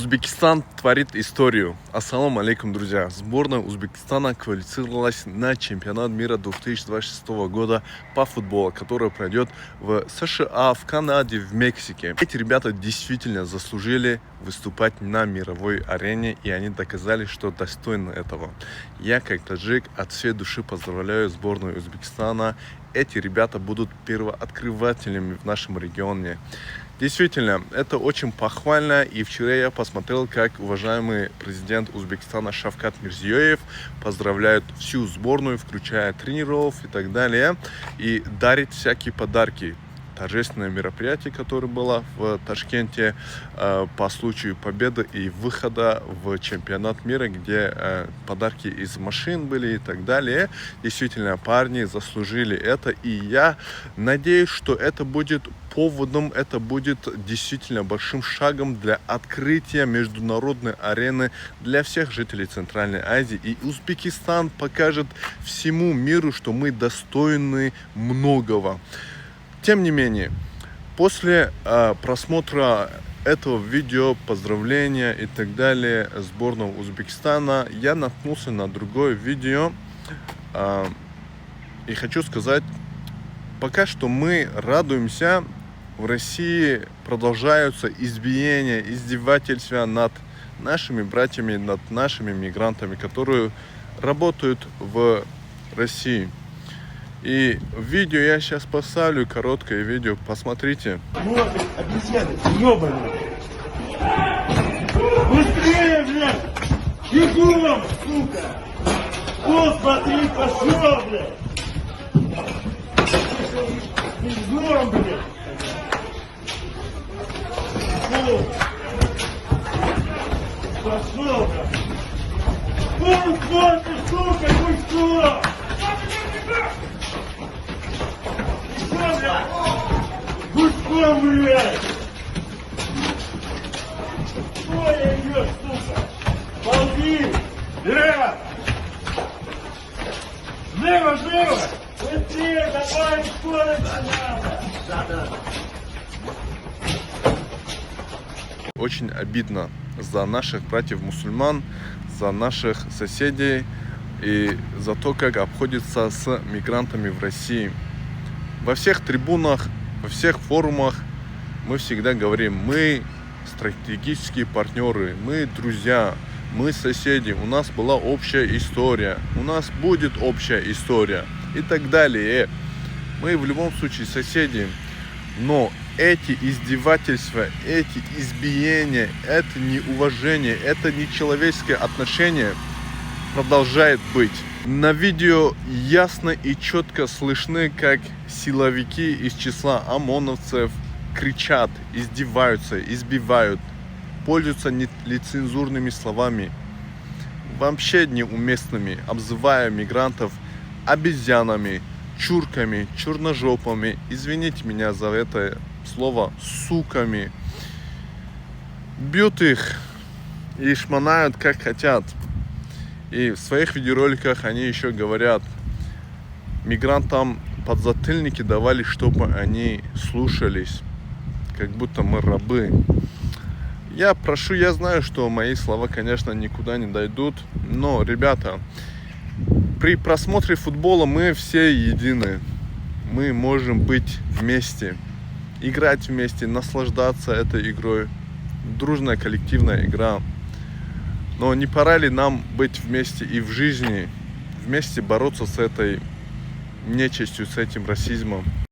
Узбекистан творит историю. Ассаламу алейкум, друзья. Сборная Узбекистана квалифицировалась на чемпионат мира 2026 года по футболу, который пройдет в США, в Канаде, в Мексике. Эти ребята действительно заслужили выступать на мировой арене, и они доказали, что достойны этого. Я, как таджик, от всей души поздравляю сборную Узбекистана. Эти ребята будут первооткрывателями в нашем регионе. Действительно, это очень похвально, и вчера я посмотрел, как уважаемый президент Узбекистана Шавкат Мирзиёев поздравляет всю сборную, включая тренеров и так далее, и дарит всякие подарки. Торжественное мероприятие, которое было в Ташкенте по случаю победы и выхода в чемпионат мира, где подарки из машин были и так далее. Действительно, парни заслужили это, и я надеюсь, что это будет поводом, это будет действительно большим шагом для открытия международной арены для всех жителей Центральной Азии. И Узбекистан покажет всему миру, что мы достойны многого. Тем не менее, после просмотра этого видео, поздравления и так далее сборной Узбекистана, я наткнулся на другое видео. И хочу сказать, пока что мы радуемся. В России продолжаются избиения, издевательства над нашими братьями, над нашими мигрантами, которые работают в России. И видео я сейчас поставлю, короткое видео, посмотрите. Вот, обезьяны, ёбаные. Быстрее, блядь! Бегом, сука! Вот, смотри, пошел, блядь! Бегом, блядь! Пошел, блядь! Вот, ты, сука, гусько! Гуськом, блядь! Ой, идёт, сука! Ползи! Лево! Лево, лево! Быстрее, давай, скорость надо! Очень обидно за наших братьев-мусульман, за наших соседей и за то, как обходится с мигрантами в России. Во всех трибунах, во всех форумах мы всегда говорим: мы стратегические партнеры, мы друзья, мы соседи, у нас была общая история, у нас будет общая история и так далее. Мы в любом случае соседи, но эти издевательства, эти избиения, это неуважение, это нечеловеческое отношение продолжает быть. На видео ясно и четко слышны, как силовики из числа ОМОНовцев кричат, издеваются, избивают, пользуются нецензурными словами, вообще неуместными, обзывая мигрантов обезьянами, чурками, черножопами, извините меня за это слово, суками. Бьют их и шмонают как хотят. И в своих видеороликах они еще говорят, мигрантам подзатыльники давали, чтобы они слушались, как будто мы рабы. Я прошу, я знаю, что мои слова, конечно, никуда не дойдут, но, ребята, при просмотре футбола мы все едины. Мы можем быть вместе, играть вместе, наслаждаться этой игрой. Дружная коллективная игра. Но не пора ли нам быть вместе и в жизни, вместе бороться с этой нечистью, с этим расизмом?